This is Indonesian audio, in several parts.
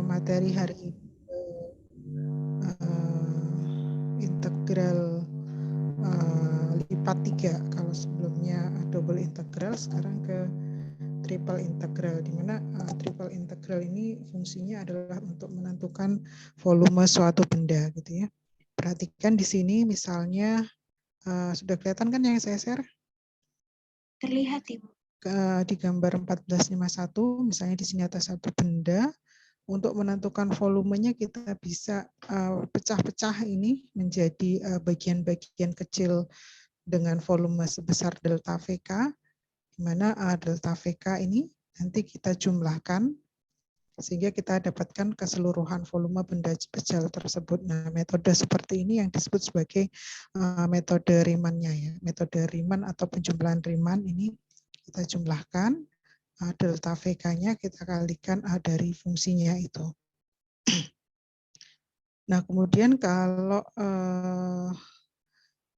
materi hari ini integral lipat 3. Kalau sebelumnya double integral, sekarang ke triple integral, di mana triple integral ini fungsinya adalah untuk menentukan volume suatu benda gitu ya. Perhatikan di sini misalnya sudah kelihatan kan yang saya share? Terlihat, Ibu. Di gambar 1451, misalnya di sini ada satu benda. Untuk menentukan volumenya kita bisa pecah-pecah ini menjadi bagian-bagian kecil dengan volume sebesar delta VK, di mana delta VK ini nanti kita jumlahkan sehingga kita dapatkan keseluruhan volume benda kecil tersebut. Nah, metode seperti ini yang disebut sebagai metode Riemann-nya ya. Metode Riemann atau penjumlahan Riemann ini kita jumlahkan, delta VK-nya kita kalikan dari fungsinya itu. Nah, kemudian kalau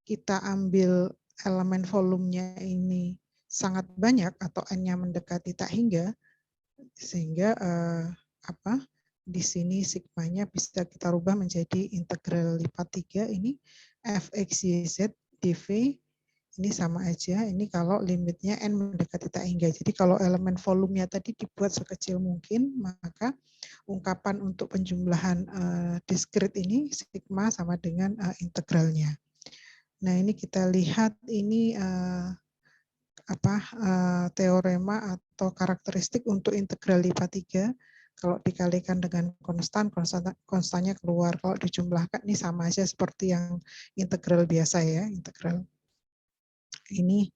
kita ambil elemen volumenya ini sangat banyak atau N-nya mendekati tak hingga, sehingga di sini sigmanya bisa kita rubah menjadi integral lipat 3 ini fxyz dv ini sama aja. Ini kalau limitnya N mendekati tak hingga. Jadi kalau elemen volumenya tadi dibuat sekecil mungkin, maka ungkapan untuk penjumlahan diskrit ini sigma sama dengan integralnya. Nah, ini kita lihat ini teorema atau karakteristik untuk integral lipat 3. Kalau dikalikan dengan konstan, konstannya keluar. Kalau dijumlahkan ini sama aja seperti yang integral biasa ya, integral. Ini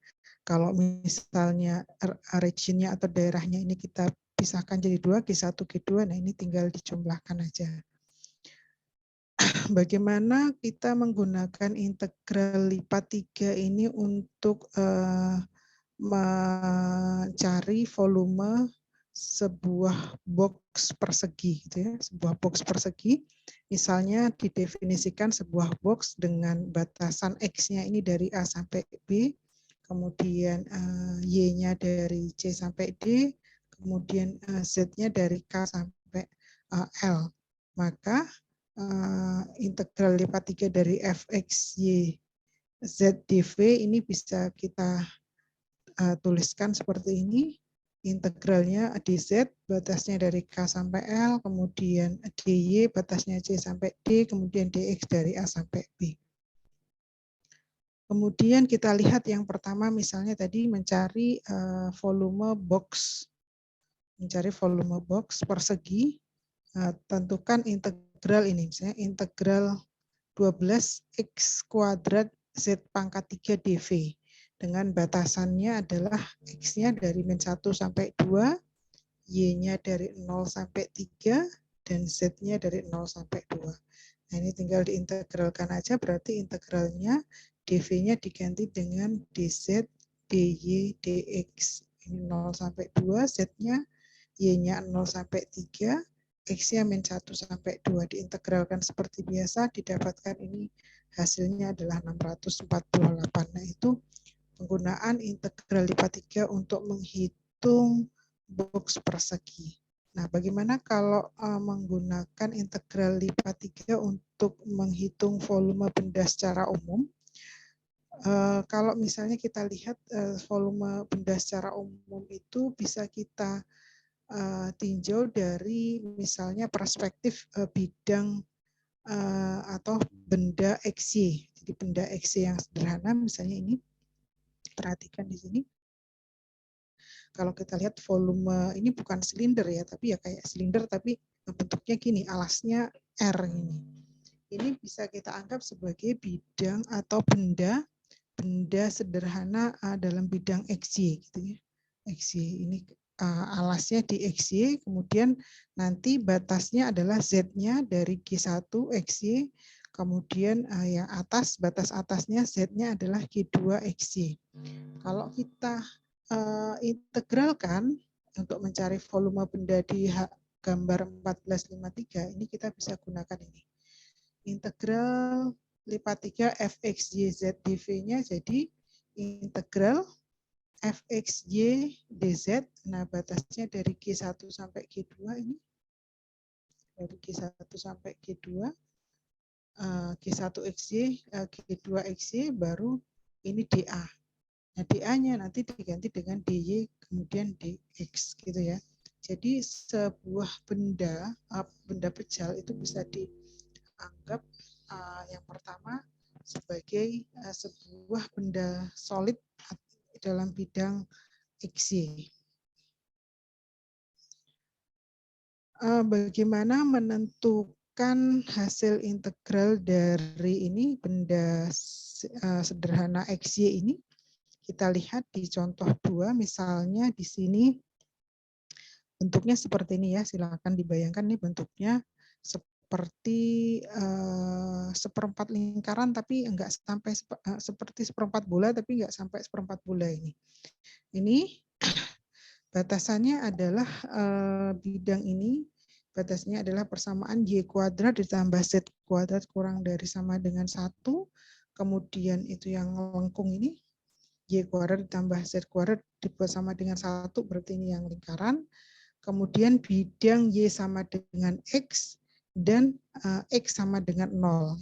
kalau misalnya regionnya atau daerahnya ini kita pisahkan jadi 2, G1, G2, nah ini tinggal dijumlahkan aja. Bagaimana kita menggunakan integral lipat 3 ini untuk mencari volume sebuah box persegi gitu ya, sebuah box persegi. Misalnya didefinisikan sebuah box dengan batasan X-nya ini dari A sampai B, kemudian Y-nya dari C sampai D, kemudian Z-nya dari K sampai L. Maka integral lipat 3 dari fx y z dv ini bisa kita tuliskan seperti ini. Integralnya dz batasnya dari K sampai L, kemudian dy batasnya C sampai D, kemudian dx dari A sampai B. Kemudian kita lihat yang pertama misalnya tadi mencari volume box. Mencari volume box persegi, tentukan integral ini, misalnya integral 12x kuadrat z pangkat 3 dv. Dengan batasannya adalah x-nya dari min 1 sampai 2, y-nya dari 0 sampai 3, dan z-nya dari 0 sampai 2. Nah, ini tinggal diintegralkan aja, berarti integralnya dv-nya diganti dengan dz, dy, dx. Ini 0 sampai 2, z-nya, y-nya 0 sampai 3, X-nya min 1 sampai 2 diintegralkan seperti biasa, didapatkan ini hasilnya adalah 648. Nah, itu penggunaan integral lipat 3 untuk menghitung box persegi. Nah, bagaimana kalau menggunakan integral lipat 3 untuk menghitung volume benda secara umum? Kalau misalnya kita lihat volume benda secara umum itu bisa kita tinjau dari misalnya perspektif bidang atau benda XY. Jadi benda XY yang sederhana misalnya ini, perhatikan di sini. Kalau kita lihat volume ini bukan silinder ya, tapi ya kayak silinder tapi bentuknya gini, alasnya R ini. Ini bisa kita anggap sebagai bidang atau benda sederhana dalam bidang XY gitu ya. XY ini alasnya di XY, kemudian nanti batasnya adalah Z-nya dari G1 XY, kemudian yang atas, batas atasnya Z-nya adalah G2 XY. Kalau kita integralkan untuk mencari volume benda di gambar 1453, ini kita bisa gunakan ini. Integral lipat 3 fxyz dv-nya jadi integral fxy dz, nah batasnya dari G1 sampai G2 ini. dari G1 sampai G2, G1XY, G2XY, baru ini DA. Nah, DA-nya nanti diganti dengan DY, kemudian DX gitu ya. Jadi sebuah benda pejal itu bisa dianggap yang pertama sebagai sebuah benda solid dalam bidang XY. Bagaimana menentukan hasil integral dari ini benda sederhana XY ini? Kita lihat di contoh 2, misalnya di sini bentuknya seperti ini ya, silakan dibayangkan nih bentuknya seperti seperempat lingkaran tapi enggak sampai seperti seperempat bola tapi enggak sampai seperempat bola ini. Ini batasannya adalah bidang ini, batasnya adalah persamaan Y kuadrat ditambah Z kuadrat kurang dari sama dengan 1. Kemudian itu yang lengkung ini, Y kuadrat ditambah Z kuadrat dibuat sama dengan 1, berarti ini yang lingkaran. Kemudian bidang Y sama dengan X dan X sama dengan 0.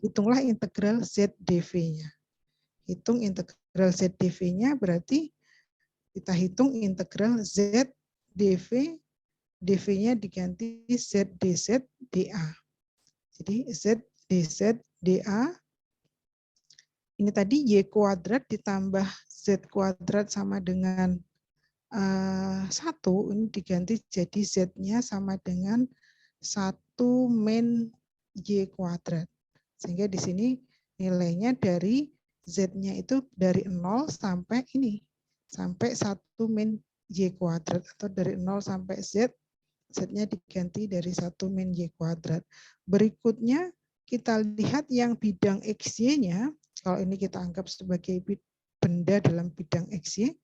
Hitunglah integral Z dV-nya. Hitung integral Z dV-nya berarti kita hitung integral Z dV, dV-nya diganti Z dZ dA. Jadi Z dZ dA, ini tadi Y kuadrat ditambah Z kuadrat sama dengan 1, ini diganti jadi Z-nya sama dengan 1 min Y kuadrat. Sehingga di sini nilainya dari Z-nya itu dari 0 sampai ini. Sampai 1 min Y kuadrat, atau dari 0 sampai Z, Z-nya diganti dari 1 min Y kuadrat. Berikutnya kita lihat yang bidang XY-nya, kalau ini kita anggap sebagai benda dalam bidang XY,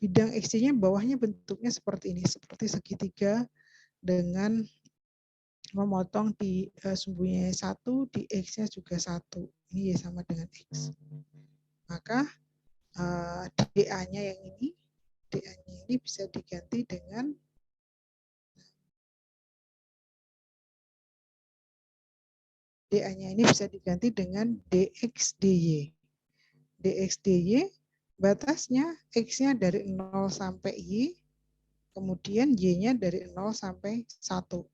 bidang XY-nya bawahnya bentuknya seperti ini, seperti segitiga dengan memotong di sumbunya 1, di X-nya juga 1. Ini Y sama dengan X. Maka DA-nya yang ini, DA-nya ini bisa diganti dengan DA-nya ini bisa diganti dengan DX DY. DX DY batasnya X-nya dari 0 sampai Y, kemudian Y-nya dari 0 sampai 1.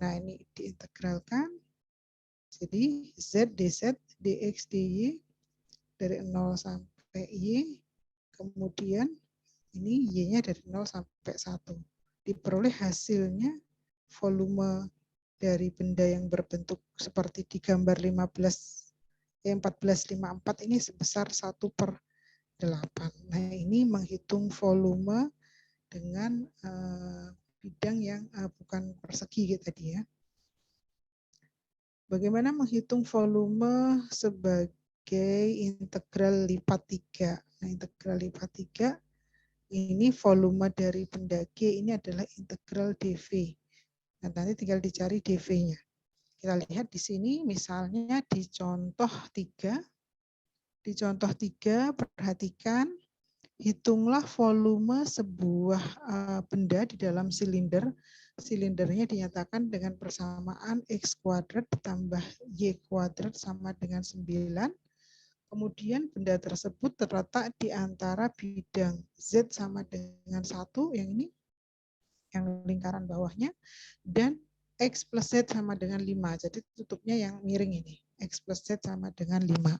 Nah, ini diintegralkan. Jadi Z dZ DX DY dari 0 sampai Y, kemudian ini Y-nya dari 0 sampai 1. Diperoleh hasilnya volume dari benda yang berbentuk seperti di gambar 1454 ini sebesar 1/8. Nah, ini menghitung volume dengan bidang yang bukan persegi tadi ya. Bagaimana menghitung volume sebagai integral lipat 3? Nah, integral lipat 3 ini volume dari benda G ini adalah integral dV. Nah, nanti tinggal dicari dV-nya. Kita lihat di sini misalnya di contoh 3. Di contoh 3 perhatikan, hitunglah volume sebuah benda di dalam silinder. Silindernya dinyatakan dengan persamaan X kuadrat ditambah Y kuadrat sama dengan 9. Kemudian benda tersebut terletak di antara bidang Z sama dengan 1, yang ini, yang lingkaran bawahnya, dan X plus Z sama dengan 5. Jadi tutupnya yang miring ini. X plus Z sama dengan 5.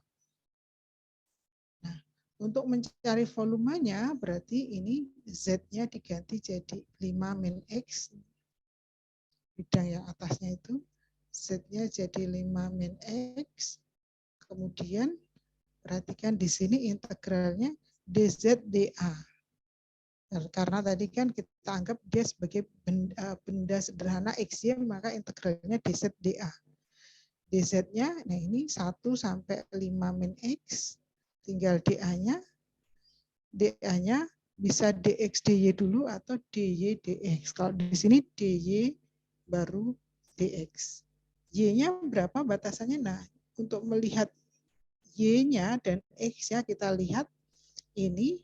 Nah, untuk mencari volumenya berarti ini Z-nya diganti jadi 5 min X. Bidang yang atasnya itu. Z-nya jadi 5 min X. Kemudian perhatikan di sini integralnya dZ dA. Karena tadi kan kita anggap dia sebagai benda sederhana XY, maka integralnya dZ dA. dZ-nya, nah ini 1 sampai 5 min X, tinggal dA-nya. dA-nya bisa dx dy dulu atau dy dx. Kalau di sini dy baru dx. Y-nya berapa batasannya? Nah, untuk melihat Y-nya dan X-nya kita lihat ini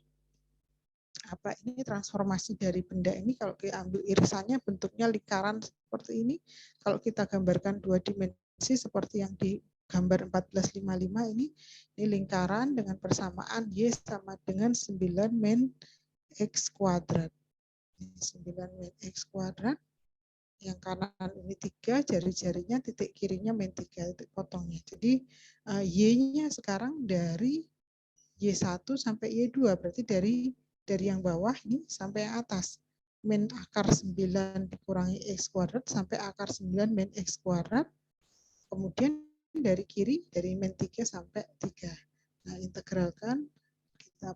apa ini transformasi dari benda ini kalau diambil irisannya bentuknya lingkaran seperti ini. Kalau kita gambarkan dua dimensi seperti yang di gambar 1455 ini lingkaran dengan persamaan Y sama dengan 9 min X kuadrat. 9 min X kuadrat. Yang kanan ini 3, jari-jarinya titik kirinya min 3, titik potongnya. Jadi Y-nya sekarang dari Y1 sampai Y2, berarti dari yang bawah ini sampai yang atas. Min akar 9 dikurangi X kuadrat sampai akar 9 min X kuadrat. Kemudian dari kiri, dari min 3 sampai 3. Nah, integralkan. Kita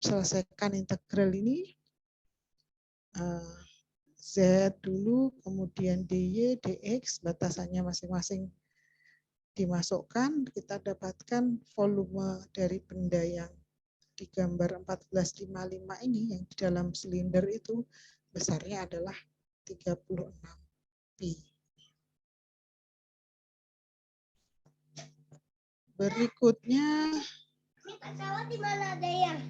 selesaikan integral ini. Z dulu, kemudian DY, DX, batasannya masing-masing dimasukkan. Kita dapatkan volume dari benda yang di gambar 1455 ini yang di dalam silinder itu besarnya adalah 36 pi. Berikutnya pesawat di mana ada yang?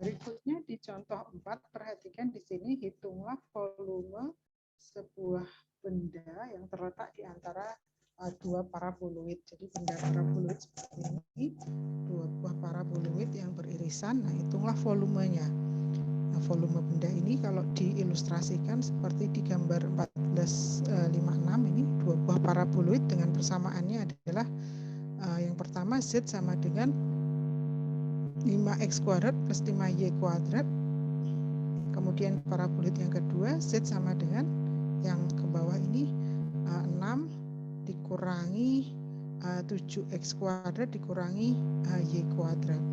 Berikutnya di contoh 4, perhatikan di sini hitunglah volume sebuah benda yang terletak di antara dua paraboloid. Jadi benda paraboloid seperti ini, dua buah paraboloid yang beririsan. Nah, hitunglah volumenya. Nah, volume benda ini kalau diilustrasikan seperti di gambar 1456 ini, dua buah paraboloid dengan persamaannya adalah yang pertama Z sama dengan 5x kuadrat plus 5y kuadrat. Kemudian paraboloid yang kedua Z sama dengan yang ke bawah ini 6 dikurangi 7x kuadrat dikurangi y kuadrat.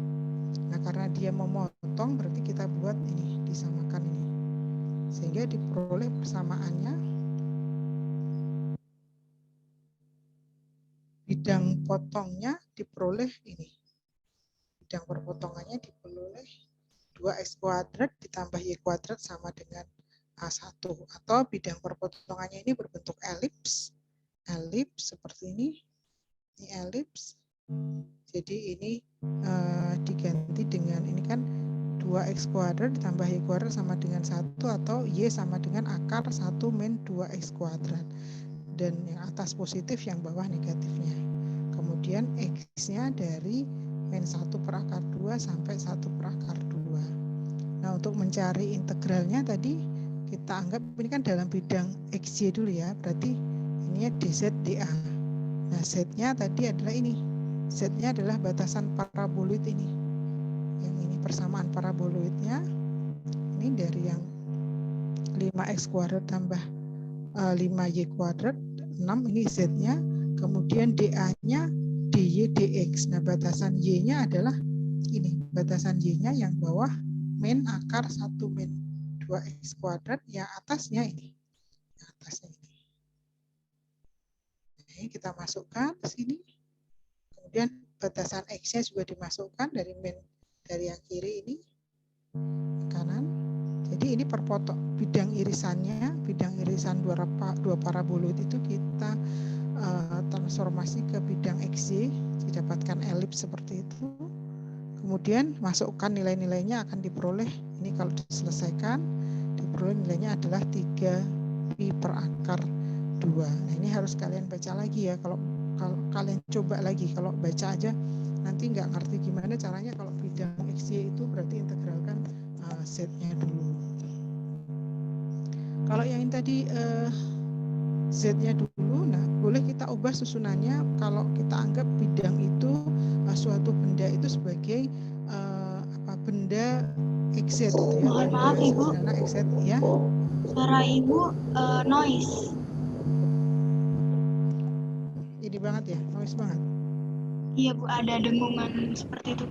Nah, karena dia memotong berarti kita buat ini disamakan ini. Sehingga diperoleh persamaannya bidang potongnya diperoleh ini. Bidang perpotongannya diperoleh 2x kuadrat ditambah y kuadrat sama dengan 1. Atau bidang perpotongannya ini berbentuk elips. Elips seperti ini. Ini elips. Jadi ini diganti dengan ini kan 2x kuadrat ditambah y kuadrat sama dengan 1 atau y sama dengan akar 1 min 2x kuadrat. Dan yang atas positif, yang bawah negatifnya. Kemudian x-nya dari min 1 per akar 2 sampai 1 per akar 2. Nah, untuk mencari integralnya tadi kita anggap ini kan dalam bidang xy dulu ya, berarti ini dz dA. Nah, z-nya tadi adalah ini. Z-nya adalah batasan paraboloid ini. Yang ini persamaan paraboloidnya. Ini dari yang 5x kuadrat tambah 5y kuadrat, 6 ini z-nya. Kemudian dA-nya dy dx. Nah, batasan y-nya adalah ini. Batasan y-nya yang bawah min akar 1 min 2x kuadrat, yang atasnya ini. Yang atasnya ini. Ini kita masukkan ke sini. Kemudian batasan x-nya juga dimasukkan dari min dari yang kiri ini kanan. Jadi ini perpotong bidang irisannya, bidang irisan dua paraboloid itu kita transformasi ke bidang xy, didapatkan elips seperti itu. Kemudian masukkan nilai-nilainya akan diperoleh, ini kalau diselesaikan, diperoleh nilainya adalah 3pi per akar 2. Nah ini harus kalian baca lagi ya, kalau kalian coba lagi, kalau baca aja nanti nggak ngerti gimana caranya. Kalau bidang XY itu berarti integralkan Z-nya dulu. Kalau yang ini tadi Z-nya dulu, nah boleh kita ubah susunannya. Kalau kita anggap bidang itu suatu benda itu sebagai benda XZ gitu ya. Mohon maaf, benda Ibu. sederhana XZ ya. Suara Ibu noise. Ini banget ya, noise banget. Iya Bu, ada dengungan seperti itu.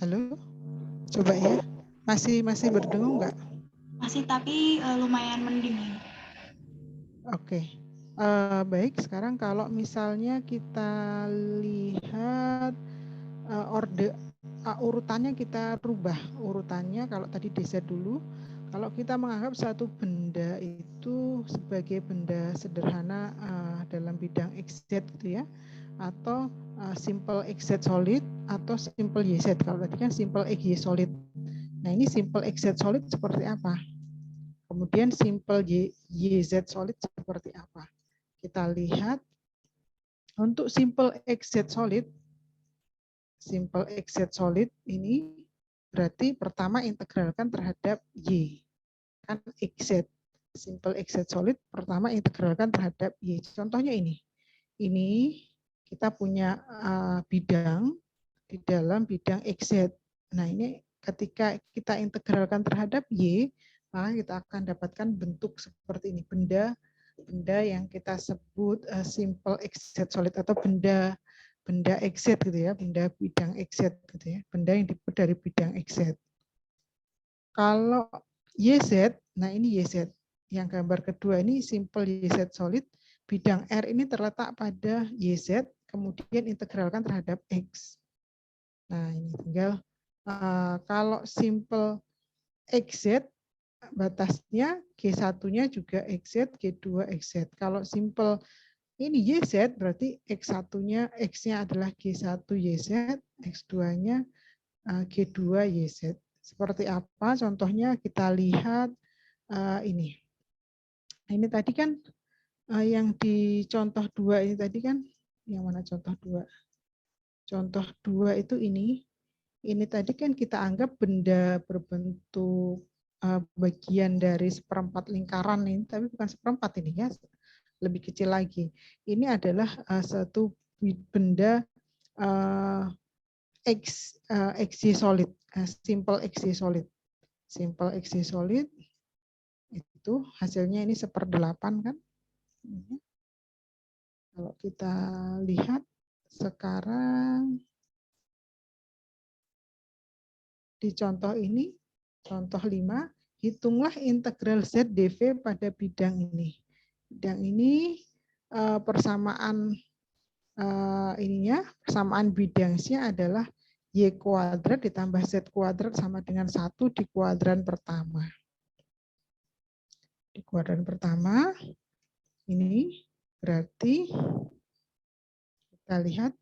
Halo, coba ya. Masih berdengung nggak? Masih, tapi lumayan mending. Oke. Baik, sekarang kalau misalnya kita lihat urutannya, kita rubah urutannya. Kalau tadi DZ dulu, kalau kita menganggap satu benda itu sebagai benda sederhana dalam bidang XZ gitu ya, atau simple XZ solid atau simple YZ. Kalau tadi kan simple XY solid. Nah ini simple XZ solid seperti apa? Kemudian simple YZ solid seperti apa? Kita lihat untuk simple XZ solid, ini berarti pertama integralkan terhadap Y. Kan XZ, simple XZ solid pertama integralkan terhadap Y. Contohnya ini. Ini kita punya bidang di dalam bidang XZ. Nah ini ketika kita integralkan terhadap Y, maka kita akan dapatkan bentuk seperti ini. Benda yang kita sebut simple XZ solid atau benda XZ gitu ya, benda bidang XZ gitu ya, benda yang dibuat dari bidang XZ. Kalau YZ, nah ini YZ, yang gambar kedua ini simple YZ solid, bidang R ini terletak pada YZ, kemudian integralkan terhadap X. Nah ini tinggal kalau simple XZ, batasnya G1-nya juga XZ, G2 XZ. Kalau simple ini YZ, berarti X1-nya, X-nya adalah G1 YZ, X2-nya G2 YZ. Seperti apa? Contohnya kita lihat ini. Ini tadi kan yang di contoh 2 ini tadi kan, yang mana contoh 2? Contoh 2 itu ini. Ini tadi kan kita anggap benda berbentuk bagian dari seperempat lingkaran ini, tapi bukan seperempat ini ya, lebih kecil lagi. Ini adalah satu benda XY solid, simple XY solid. Simple XY solid itu hasilnya ini 1/8 kan. Kalau kita lihat sekarang di contoh ini, contoh 5, hitunglah integral Z dV pada bidang ini. Bidang ini persamaan persamaan bidangsnya adalah Y kuadrat ditambah Z kuadrat sama dengan 1 di kuadran pertama. Di kuadran pertama, ini berarti kita lihat,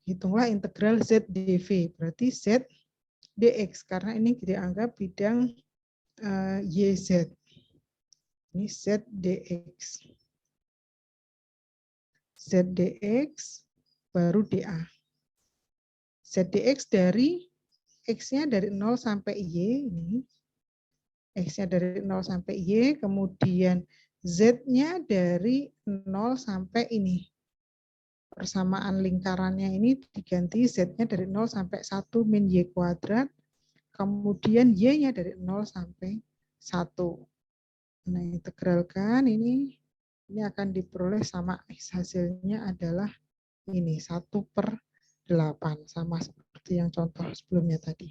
hitunglah integral Z dV, berarti Z dx, karena ini dianggap bidang YZ. Ini Z dx. Z dx baru dA. Z dx dari X-nya dari 0 sampai Y, ini X-nya dari 0 sampai Y, kemudian Z-nya dari 0 sampai ini. Persamaan lingkarannya ini diganti Z-nya dari 0 sampai 1 min Y kuadrat, kemudian Y-nya dari 0 sampai 1. Nah, integralkan ini akan diperoleh sama X, hasilnya adalah ini 1/8, sama seperti yang contoh sebelumnya tadi.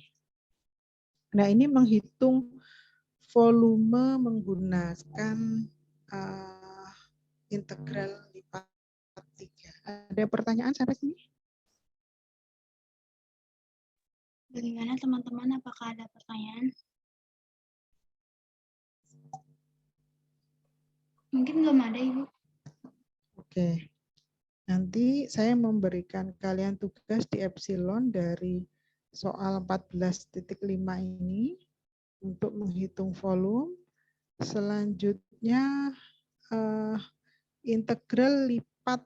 Nah, ini menghitung volume menggunakan integral lipat 3. Ada pertanyaan sampai sini? Bagaimana teman-teman? Apakah ada pertanyaan? Mungkin belum ada, Ibu. Oke. Nanti saya memberikan kalian tugas di Epsilon dari soal 14.5 ini untuk menghitung volume. Selanjutnya integral lipat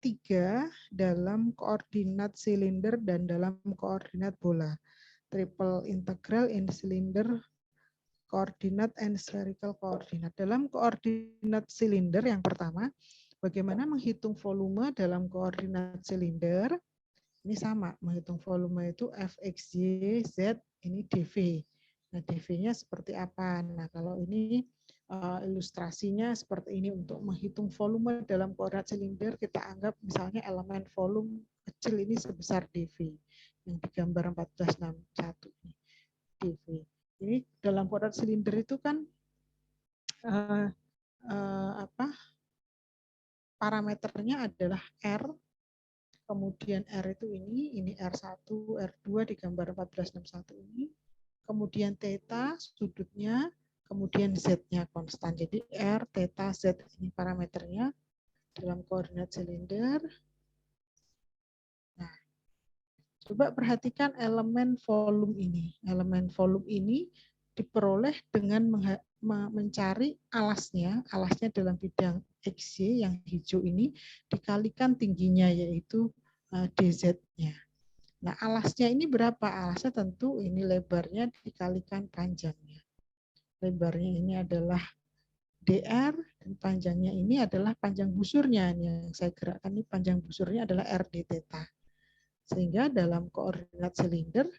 3 dalam koordinat silinder dan dalam koordinat bola. Triple integral in cylinder coordinate and spherical coordinate. Dalam koordinat silinder yang pertama, bagaimana menghitung volume dalam koordinat silinder? Ini sama, menghitung volume itu Fxy, Z, ini dV. Nah, dV-nya seperti apa? Nah, kalau ini ilustrasinya seperti ini. Untuk menghitung volume dalam koordinat silinder, kita anggap misalnya elemen volume kecil ini sebesar dV. Yang digambar 1461 ini, dV. Ini dalam koordinat silinder itu kan parameternya adalah R, kemudian R itu ini R1, R2 di gambar 1461 ini, kemudian theta sudutnya, kemudian Z-nya konstan. Jadi R, theta, Z ini parameternya dalam koordinat silinder. Nah, coba perhatikan elemen volume ini. Elemen volume ini diperoleh dengan mencari alasnya dalam bidang XY yang hijau ini dikalikan tingginya yaitu DZ-nya. Nah, alasnya ini berapa? Alasnya tentu ini lebarnya dikalikan panjangnya. Lebarnya ini adalah DR dan panjangnya ini adalah panjang busurnya. Yang saya gerakkan ini panjang busurnya adalah RD theta. Sehingga dalam koordinat silinder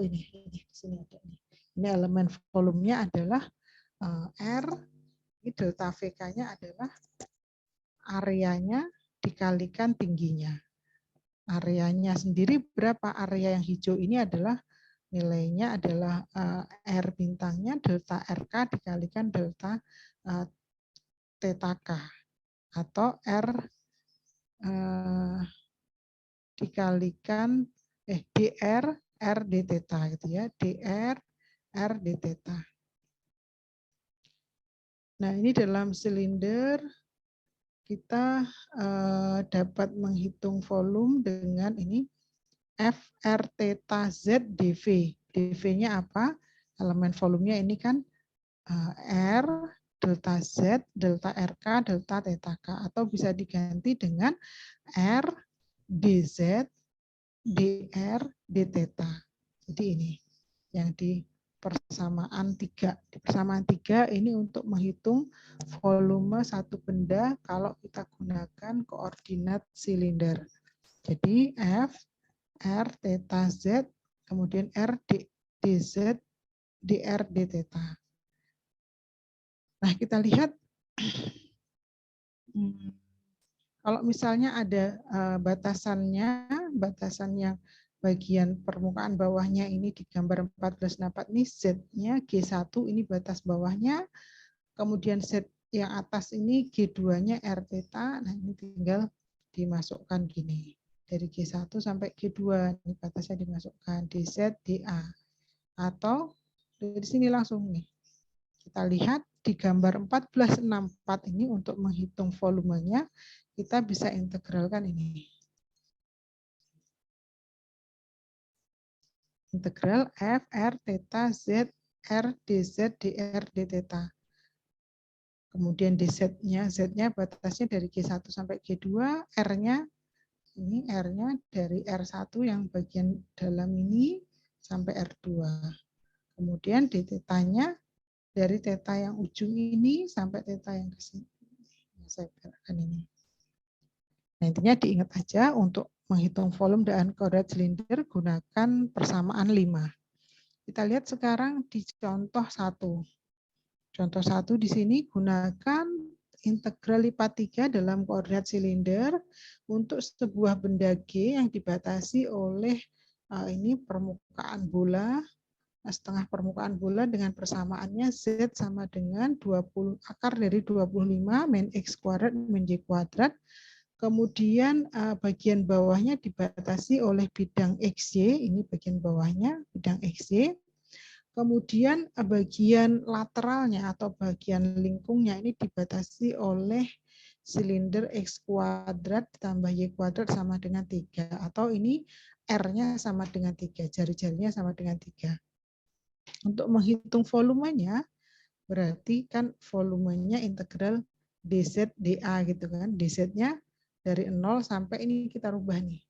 ini di sini ada nih. Ini elemen volumenya adalah R, ini delta VK-nya adalah areanya dikalikan tingginya. Areanya sendiri berapa? Area yang hijau ini adalah nilainya adalah R bintangnya delta RK dikalikan delta theta K atau R dikalikan DR R d theta gitu ya, DR R d theta. Nah, ini dalam silinder kita dapat menghitung volume dengan ini F R theta Z dV. dV-nya apa? Elemen volumenya ini kan R delta Z, delta RK, delta theta K, atau bisa diganti dengan R dZ dr d theta. Jadi ini yang di persamaan 3. Di persamaan 3 ini untuk menghitung volume satu benda kalau kita gunakan koordinat silinder. Jadi F R theta Z kemudian R dz dr d theta. Nah, kita lihat kalau misalnya ada batasannya, batasan yang bagian permukaan bawahnya ini di gambar 1464 ini Z-nya G1 ini batas bawahnya, kemudian Z yang atas ini G2-nya R theta, nah ini tinggal dimasukkan gini. Dari G1 sampai G2 ini batasnya dimasukkan DZ DA. Atau dari sini langsung nih. Kita lihat di gambar 1464 ini untuk menghitung volumenya kita bisa integralkan ini. Integral F R theta Z R dz dr d theta. Kemudian dz-nya, z-nya batasnya dari G1 sampai G2, R-nya ini R-nya dari R1 yang bagian dalam ini sampai R2. Kemudian d theta-nya dari theta yang ujung ini sampai theta yang ke sini. Saya gerakkan ini. Nah, intinya diingat aja untuk menghitung volume dan koordinat silinder gunakan persamaan 5. Kita lihat sekarang di contoh 1. Contoh 1 di sini gunakan integral lipat 3 dalam koordinat silinder untuk sebuah benda G yang dibatasi oleh ini permukaan bola, setengah permukaan bola dengan persamaannya Z sama dengan 20 akar dari 25 min X kuadrat min Y kuadrat Kemudian bagian bawahnya dibatasi oleh bidang XY, ini bagian bawahnya, bidang XY. Kemudian bagian lateralnya atau bagian lingkungnya ini dibatasi oleh silinder X kuadrat ditambah Y kuadrat sama dengan 3. Atau ini R-nya sama dengan 3, jari-jarinya sama dengan 3. Untuk menghitung volumenya, berarti kan volumenya integral dz dA gitu kan. Dz-nya dari 0 sampai ini kita rubah nih.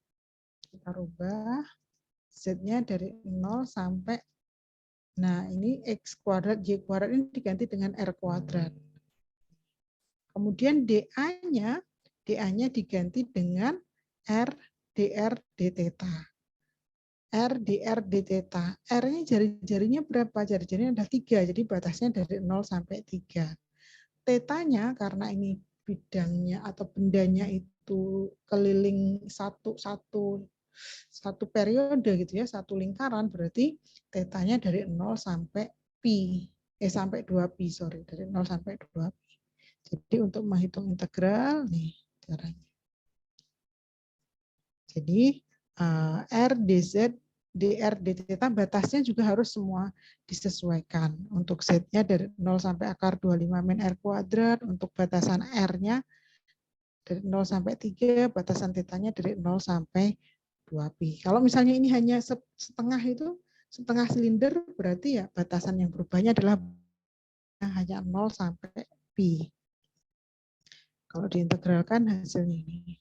Kita rubah z-nya dari 0 sampai, nah ini x kuadrat, y kuadrat ini diganti dengan r kuadrat. Kemudian dA-nya diganti dengan r dr d theta. R dr d theta. R-nya jari-jarinya berapa? Jari-jarinya ada 3, jadi batasnya dari 0 sampai 3. Tetanya karena ini bidangnya atau bendanya itu keliling satu periode gitu ya, satu lingkaran, berarti tetanya dari 0 sampai pi, sampai 2pi, sorry, dari 0 sampai 2pi. Jadi untuk menghitung integral nih caranya. Jadi R dz dr d theta batasnya juga harus semua disesuaikan. Untuk Z-nya dari 0 sampai akar 25 min R kuadrat, untuk batasan R-nya dari 0 sampai 3, batasan tetanya dari 0 sampai 2pi. Kalau misalnya ini hanya setengah itu, setengah silinder, berarti ya batasan yang berubahnya adalah hanya 0 sampai pi. Kalau diintegralkan hasilnya ini.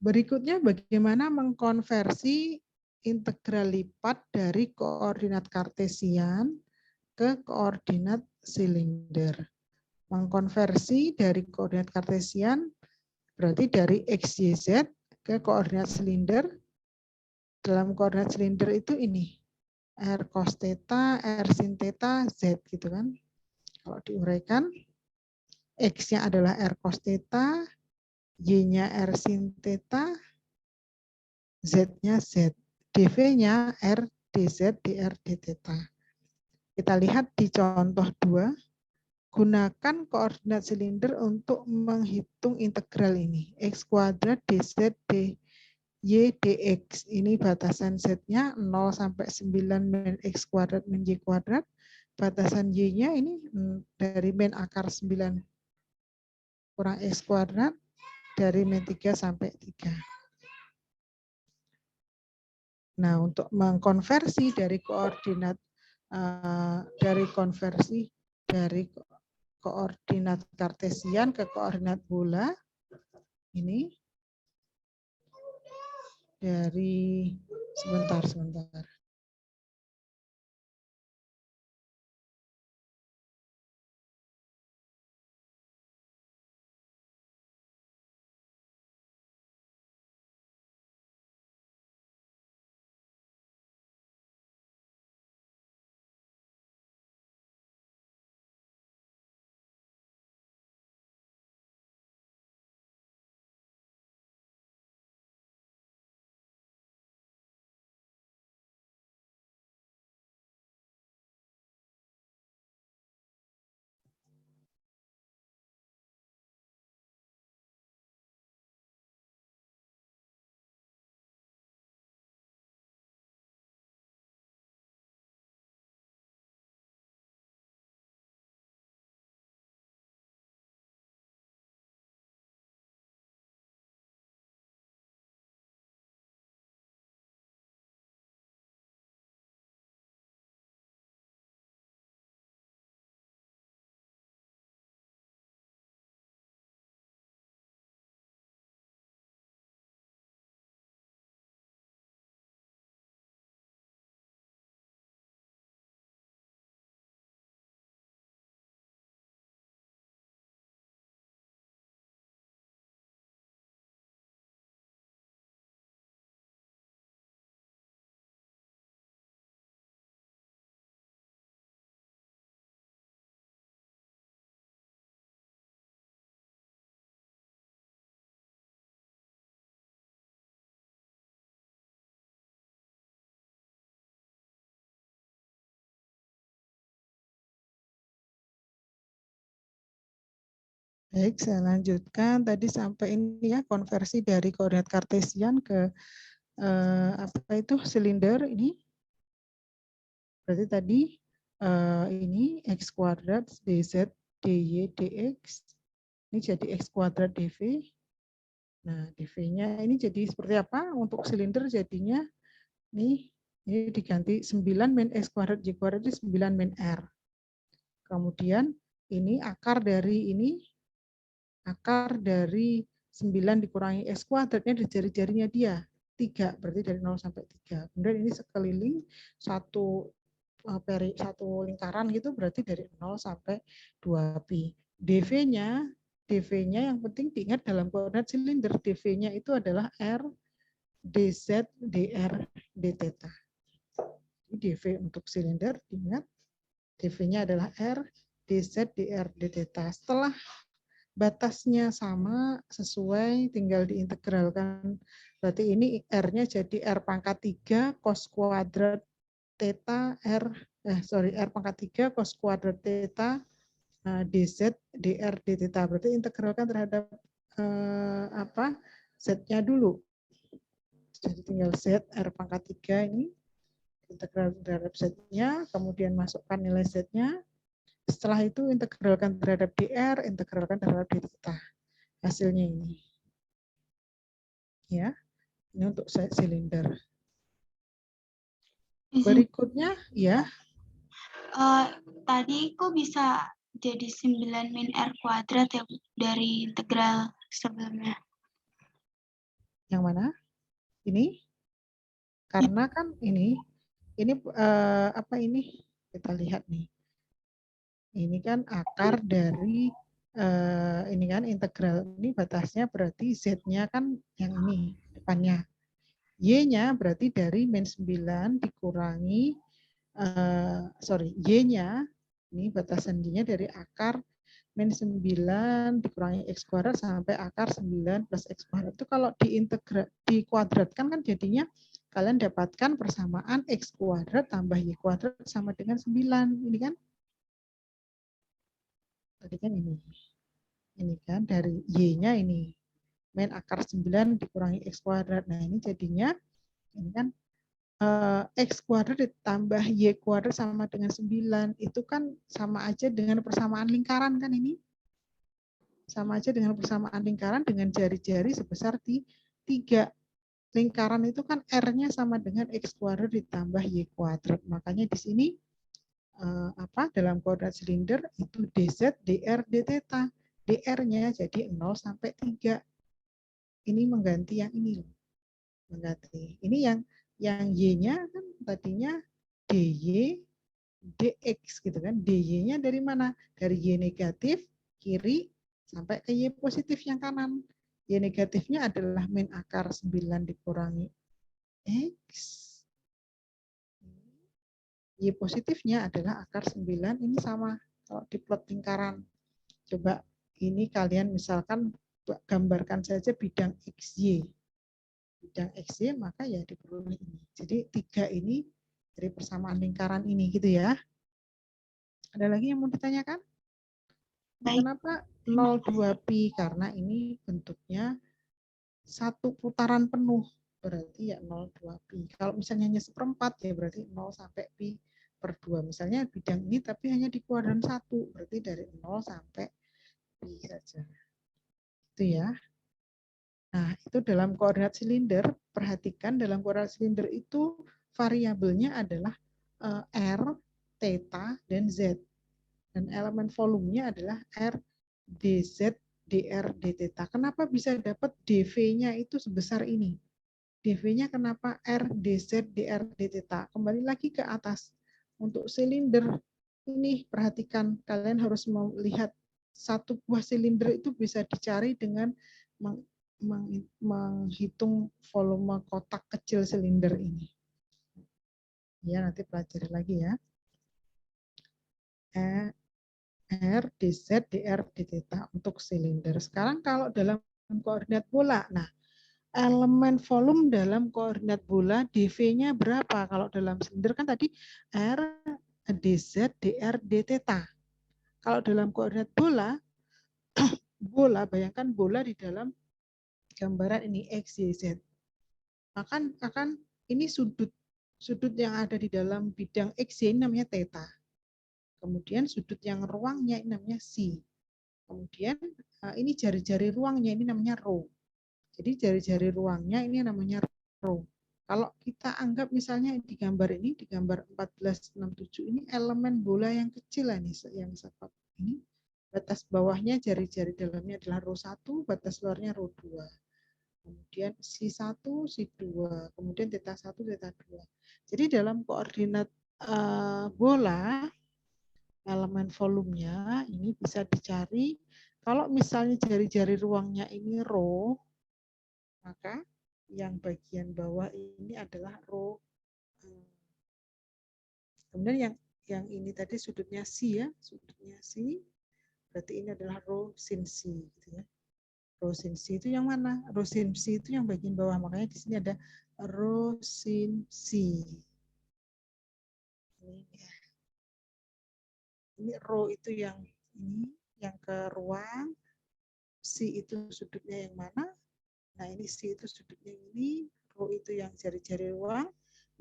Berikutnya bagaimana mengkonversi integral lipat dari koordinat kartesian ke koordinat silinder. Mengkonversi dari koordinat kartesian berarti dari x, y, z ke koordinat silinder. Dalam koordinat silinder itu ini r cos theta, r sin theta, z gitu kan. Kalau diuraikan, x-nya adalah r cos theta, y-nya r sin theta, z-nya z. dv-nya r dz dr d theta. Kita lihat di contoh 2, gunakan koordinat silinder untuk menghitung integral ini. X kuadrat dz dy dx. Ini batasan z-nya 0 sampai 9 min x kuadrat min y kuadrat. Batasan y-nya ini dari min akar 9 kurang x kuadrat dari min 3 sampai 3. Nah, untuk mengkonversi dari koordinat koordinat kartesian ke koordinat bola ini dari sebentar. Baik, saya lanjutkan. Tadi sampai ini ya, konversi dari koordinat kartesian ke apa itu silinder ini. Berarti tadi ini x kuadrat dz dy dx ini jadi x kuadrat dv. Nah, dv-nya ini jadi seperti apa? Untuk silinder jadinya ini diganti 9 min x kuadrat y kuadrat itu 9 min r. Kemudian ini akar dari 9 dikurangi x kuadratnya di jari-jarinya dia 3, berarti dari 0 sampai 3. Kemudian ini sekeliling satu lingkaran gitu, berarti dari 0 sampai 2pi. dv-nya yang penting diingat dalam koordinat silinder, dv-nya itu adalah r dz dr dθ. dv untuk silinder diingat dv-nya adalah r dz dr dθ. Setelah batasnya sama sesuai, tinggal diintegralkan. Berarti ini R-nya jadi R pangkat 3 cos kuadrat theta R pangkat 3 cos kuadrat theta dz dr dθ. Berarti integralkan terhadap Z-nya dulu. Jadi tinggal Z R pangkat 3 ini integral terhadap Z-nya, kemudian masukkan nilai Z-nya. Setelah itu integralkan terhadap dr, integralkan terhadap dθ. Hasilnya ini. Ya. Ini untuk silinder. Berikutnya ya. Tadi kok bisa jadi 9 min R kuadrat ya Bu, dari integral sebelumnya? Yang mana? Ini? Karena kan ini apa ini? Kita lihat nih. Ini kan akar dari ini kan integral, ini batasnya berarti Z-nya kan yang ini depannya. Y-nya berarti dari min 9 dikurangi Y-nya ini batasan Y-nya dari akar min 9 dikurangi X kuadrat sampai akar 9 plus X kuadrat. Itu kalau dikuadratkan kan jadinya kalian dapatkan persamaan X kuadrat tambah Y kuadrat sama dengan 9. Ini kan? Tadi kan ini. Ini kan dari Y-nya ini. Min akar 9 dikurangi X kuadrat. Nah ini jadinya ini kan X kuadrat ditambah Y kuadrat sama dengan 9. Itu kan sama aja dengan persamaan lingkaran kan ini? Sama aja dengan persamaan lingkaran dengan jari-jari sebesar 3. Lingkaran itu kan R-nya sama dengan X kuadrat ditambah Y kuadrat. Makanya di sini dalam koordinat silinder itu dz, dr, dθ. dr-nya jadi 0 sampai 3. Ini mengganti yang ini loh. Mengganti. Ini yang y-nya kan tadinya dy dx gitu kan. dy-nya dari mana? Dari y negatif kiri sampai ke y positif yang kanan. Y negatifnya adalah min akar 9 dikurangi x. Y positifnya adalah akar 9, ini sama kalau di plot lingkaran. Coba ini kalian misalkan gambarkan saja bidang XY. Bidang XY maka ya diperoleh ini. Jadi 3 ini dari persamaan lingkaran ini gitu ya. Ada lagi yang mau ditanyakan? Baik. Kenapa 0,2pi? Karena ini bentuknya satu putaran penuh. Berarti ya 0,2pi. Kalau misalnya hanya seperempat ya berarti 0 sampai pi per 2. Misalnya bidang ini tapi hanya di kuadran 1. Berarti dari 0 sampai pi saja. Itu ya. Nah, itu dalam koordinat silinder. Perhatikan dalam koordinat silinder itu variabelnya adalah R, theta, dan Z. Dan elemen volumenya adalah R, dz, dr, dθ. Kenapa bisa dapat dv-nya itu sebesar ini? dv-nya kenapa R, dz, dr, dθ? Kembali lagi ke atas. Untuk silinder, ini perhatikan, kalian harus melihat satu buah silinder itu bisa dicari dengan menghitung volume kotak kecil silinder ini. Ya, nanti pelajari lagi ya. R, dz, dr, dθ untuk silinder. Sekarang kalau dalam koordinat bola, nah elemen volume dalam koordinat bola dv-nya berapa? Kalau dalam silinder kan tadi R, dz, dr, dθ. Kalau dalam koordinat bola bola, bayangkan bola di dalam gambaran ini X, Y, Z. Akan ini sudut yang ada di dalam bidang X, Y ini namanya theta. Kemudian sudut yang ruangnya ini namanya psi. Kemudian ini jari-jari ruangnya ini namanya rho. Jadi jari-jari ruangnya ini namanya rho. Kalau kita anggap misalnya di gambar ini, di gambar 1467 ini elemen bola yang kecil ini, yang seperti ini. Batas bawahnya jari-jari dalamnya adalah rho 1, batas luarnya rho 2. Kemudian psi 1, psi 2, kemudian theta 1, theta 2. Jadi dalam koordinat bola, elemen volumenya ini bisa dicari. Kalau misalnya jari-jari ruangnya ini rho, maka yang bagian bawah ini adalah rho. Kemudian yang ini tadi sudutnya psi ya, sudutnya psi. Berarti ini adalah rho sin psi gitu ya. Rho sin psi itu yang mana? Rho sin psi itu yang bagian bawah. Makanya di sini ada rho sin psi. Ini rho itu yang ini, yang ke ruang. Psi itu sudutnya yang mana? Nah ini psi itu sudutnya ini. Rho itu yang jari-jari ruang.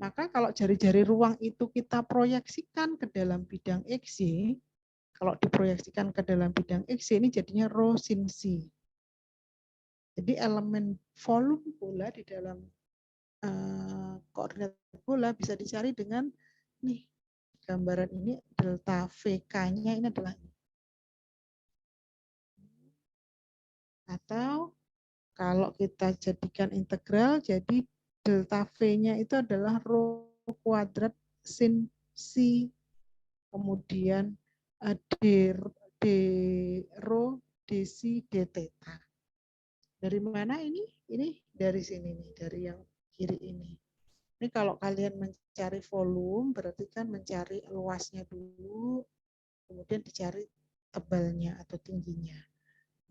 Maka kalau jari-jari ruang itu kita proyeksikan ke dalam bidang XY, kalau diproyeksikan ke dalam bidang XY ini jadinya rho sin psi. Jadi elemen volume bola di dalam koordinat bola bisa dicari dengan nih gambaran ini, delta VK-nya ini adalah ini. Atau kalau kita jadikan integral, jadi delta V-nya itu adalah rho kuadrat sin psi, kemudian d rho d psi d theta. Dari mana ini? Ini dari sini nih, dari yang kiri ini. Ini kalau kalian mencari volume, berarti kan mencari luasnya dulu, kemudian dicari tebalnya atau tingginya.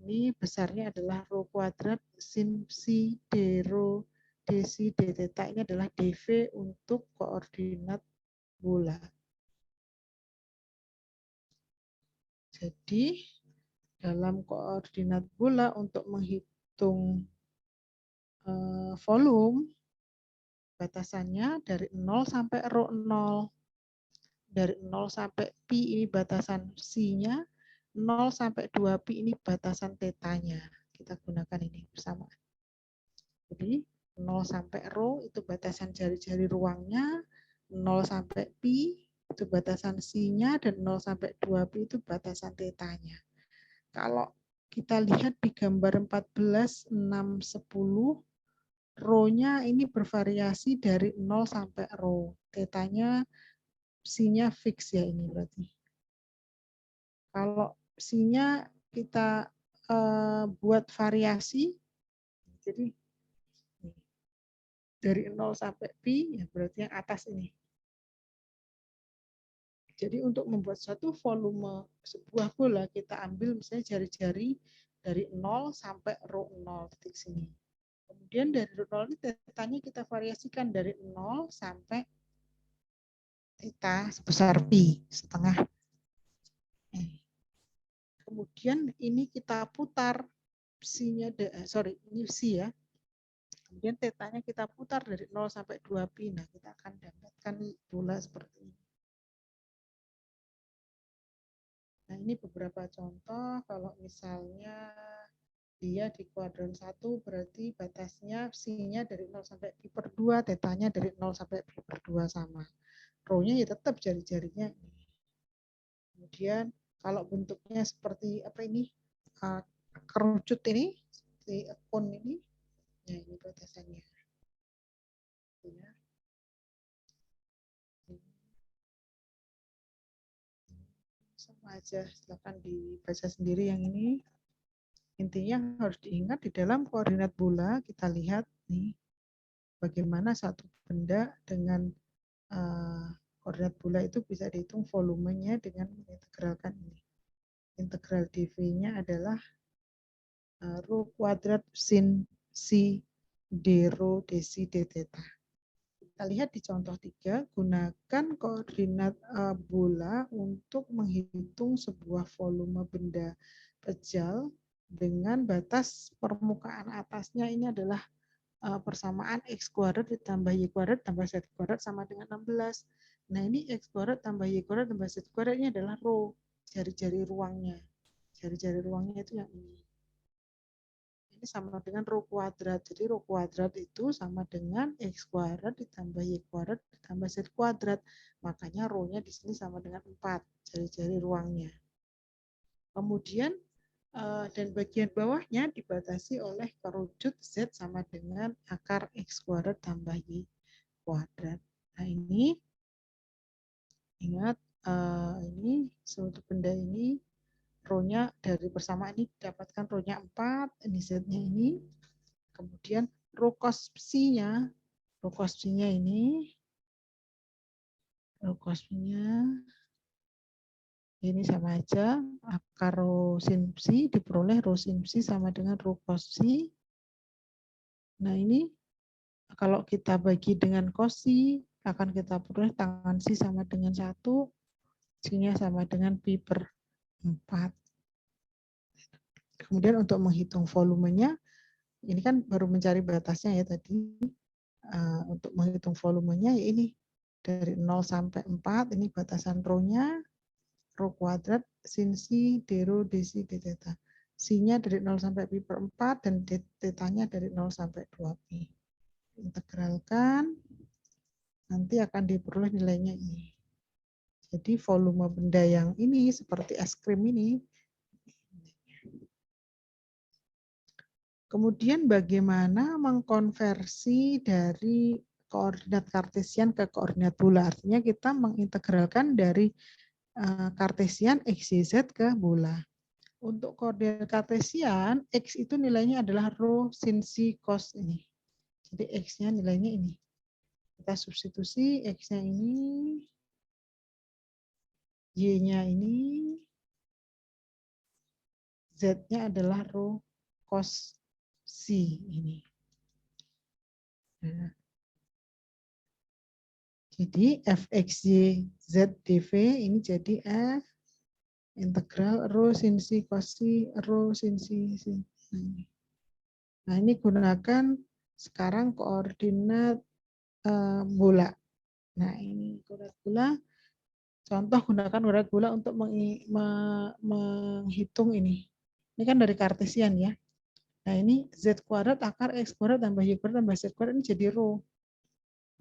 Ini besarnya adalah rho kuadrat sin psi d rho d psi d theta. Ini adalah dv untuk koordinat bola. Jadi dalam koordinat bola untuk menghitung volume, batasannya dari 0 sampai rho 0. Dari 0 sampai pi ini batasan psi-nya, 0 sampai 2 pi ini batasan tetanya. Kita gunakan ini bersama. Jadi 0 sampai rho itu batasan jari-jari ruangnya, 0 sampai pi itu batasan psi-nya, dan 0 sampai 2 pi itu batasan tetanya. Kalau kita lihat di gambar 14, 6, 10, rho-nya ini bervariasi dari 0 sampai rho. Tetanya psi-nya fix ya ini berarti. Kalau psi-nya kita buat variasi, jadi dari 0 sampai pi, ya berarti yang atas ini. Jadi untuk membuat suatu volume sebuah bola, kita ambil misalnya jari-jari dari 0 sampai rho 0 titik sini. Kemudian dari rho 0 ini tetanya kita variasikan dari 0 sampai theta sebesar pi setengah. Kemudian ini kita putar psi-nya, ini psi ya. Kemudian tetanya kita putar dari 0 sampai 2 pi. Nah, kita akan dapatkan bola seperti ini. Nah, ini beberapa contoh. Kalau misalnya dia di kuadran 1 berarti batasnya psi-nya dari 0 sampai pi per 2, tetanya dari 0 sampai pi per 2 sama. Rho-nya ya tetap jari-jarinya. Kemudian kalau bentuknya seperti apa ini, kerucut ini, seperti akun ini, ya ini batasannya. Ya. Sama aja, silakan dibaca sendiri yang ini. Intinya harus diingat di dalam koordinat bola kita lihat nih bagaimana satu benda dengan koordinat bola itu bisa dihitung volumenya dengan mengintegralkan ini. Integral dv-nya adalah rho kuadrat sin psi d rho d psi d theta. Kita lihat di contoh 3, gunakan koordinat bola untuk menghitung sebuah volume benda pejal dengan batas permukaan atasnya ini adalah persamaan X kuadrat ditambah Y kuadrat tambah Z kuadrat sama dengan 16. Nah ini X kuadrat tambah Y kuadrat tambah Z kuadrat ini adalah rho, jari-jari ruangnya. Jari-jari ruangnya itu yang ini. Ini sama dengan rho kuadrat. Jadi rho kuadrat itu sama dengan X kuadrat ditambah Y kuadrat ditambah Z kuadrat. Makanya rho-nya di sini sama dengan 4, jari-jari ruangnya. Kemudian dan bagian bawahnya dibatasi oleh kerucut Z sama dengan akar X kuadrat tambah Y kuadrat. Nah ini, ingat ini suatu benda ini, rho-nya dari persamaan ini didapatkan rho-nya 4, ini Z-nya ini, kemudian rho cos psi-nya ini, rho cos psi-nya ini sama aja, akar rho sin psi diperoleh rho sin psi sama dengan rho cos psi. Nah ini kalau kita bagi dengan kosi akan kita peroleh tangan psi sama dengan 1, psi-nya sama dengan pi per 4. Kemudian untuk menghitung volumenya, ini kan baru mencari batasnya ya tadi. Untuk menghitung volumenya ya ini dari 0 sampai 4, ini batasan rho-nya, rho kuadrat sin psi d rho d psi d theta. Psi-nya dari 0 sampai pi per 4 dan theta-nya dari 0 sampai 2 pi. Integralkan, nanti akan diperoleh nilainya ini. Jadi volume benda yang ini seperti es krim ini. Kemudian bagaimana mengkonversi dari koordinat kartesian ke koordinat bola. Artinya kita mengintegralkan dari kartesian X, Y, Z ke bola. Untuk koordinat kartesian, X itu nilainya adalah rho sin psi cos ini. Jadi X-nya nilainya ini. Kita substitusi X-nya ini, Y-nya ini, Z-nya adalah rho cos psi ini. Nah, jadi fxy z dv ini jadi F integral rho sin psi cos psi rho sin psi. Nah ini gunakan sekarang koordinat bola. Nah ini koordinat bola. Contoh gunakan koordinat bola untuk menghitung ini. Ini kan dari kartesian ya. Nah ini Z kuadrat akar X kuadrat tambah Y kuadrat tambah Z kuadrat ini jadi rho.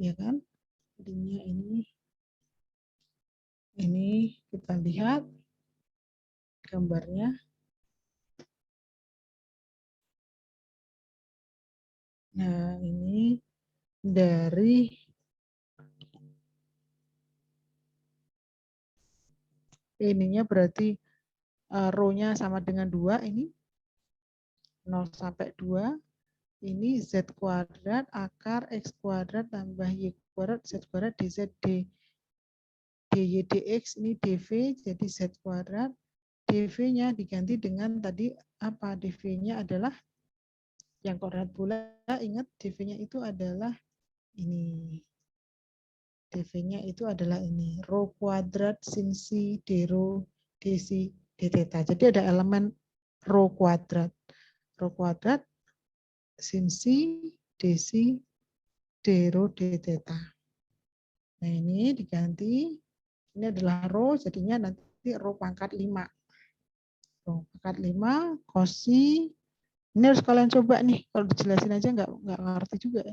Ya kan? Jadinya ini kita lihat gambarnya. Nah ini dari ininya berarti rho-nya sama dengan 2 ini. 0 sampai 2. Ini Z kuadrat akar X kuadrat tambah Y kuadrat Z kuadrat dz dy dx ini dv jadi Z kuadrat. dv-nya diganti dengan tadi apa? dv-nya adalah yang koordinat bola, ingat dv-nya itu adalah ini. dv-nya itu adalah ini. Rho kuadrat sin psi d rho d psi d theta. Jadi ada elemen rho kuadrat. Rho kuadrat sin psi d psi d rho d theta. Nah ini diganti, ini adalah rho, jadinya nanti rho pangkat 5. Rho pangkat 5, kosi, ini harus kalian coba nih, kalau dijelasin aja nggak ngerti juga.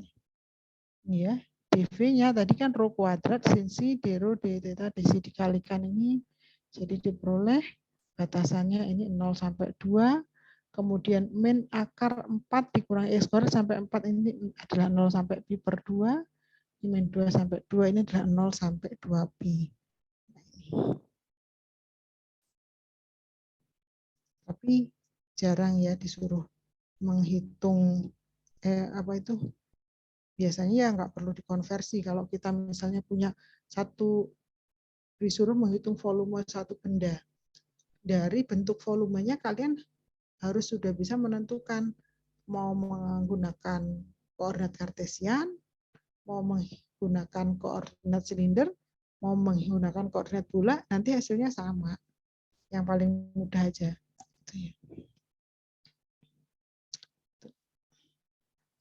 Ini ya, dv-nya tadi kan rho kuadrat sin psi d rho d theta d psi dikalikan ini, jadi diperoleh batasannya ini 0 sampai 2, kemudian min akar 4 dikurangi X kuadrat sampai 4 ini adalah 0 sampai pi per 2, min 2 sampai 2 ini adalah 0 sampai 2 pi. Tapi jarang ya disuruh menghitung apa itu. Biasanya ya nggak perlu dikonversi. Kalau kita misalnya punya disuruh menghitung volume satu benda. Dari bentuk volumenya kalian harus sudah bisa menentukan mau menggunakan koordinat kartesian, mau menggunakan koordinat silinder, mau menggunakan koordinat bola, nanti hasilnya sama. Yang paling mudah aja.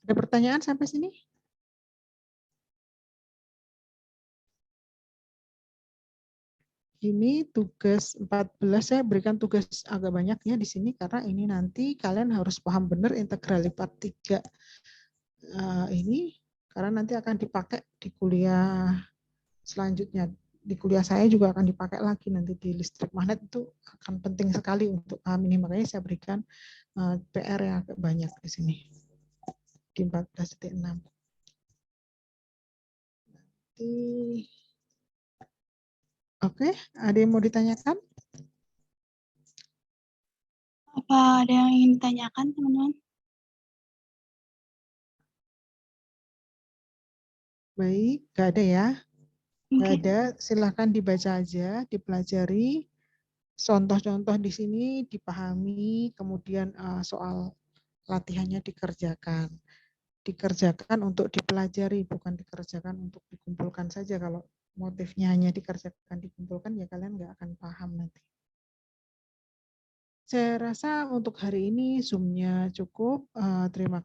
Ada pertanyaan sampai sini? Ini tugas 14, saya berikan tugas agak banyak ya di sini karena ini nanti kalian harus paham benar integral lipat 3 ini karena nanti akan dipakai di kuliah selanjutnya. Di kuliah saya juga akan dipakai lagi nanti di listrik magnet, itu akan penting sekali untuk paham ini, makanya saya berikan PR yang agak banyak di sini di 14.6. Oke, ada yang mau ditanyakan? Apa ada yang ingin ditanyakan, teman-teman? Baik, nggak ada ya? Nggak Oke. ada, silahkan dibaca aja, dipelajari. Contoh-contoh di sini dipahami, kemudian soal latihannya dikerjakan. Dikerjakan untuk dipelajari, bukan dikerjakan untuk dikumpulkan saja. Kalau motifnya hanya dikerjakan, dikumpulkan, ya kalian nggak akan paham nanti. Saya rasa untuk hari ini Zoom-nya cukup. Terima kasih.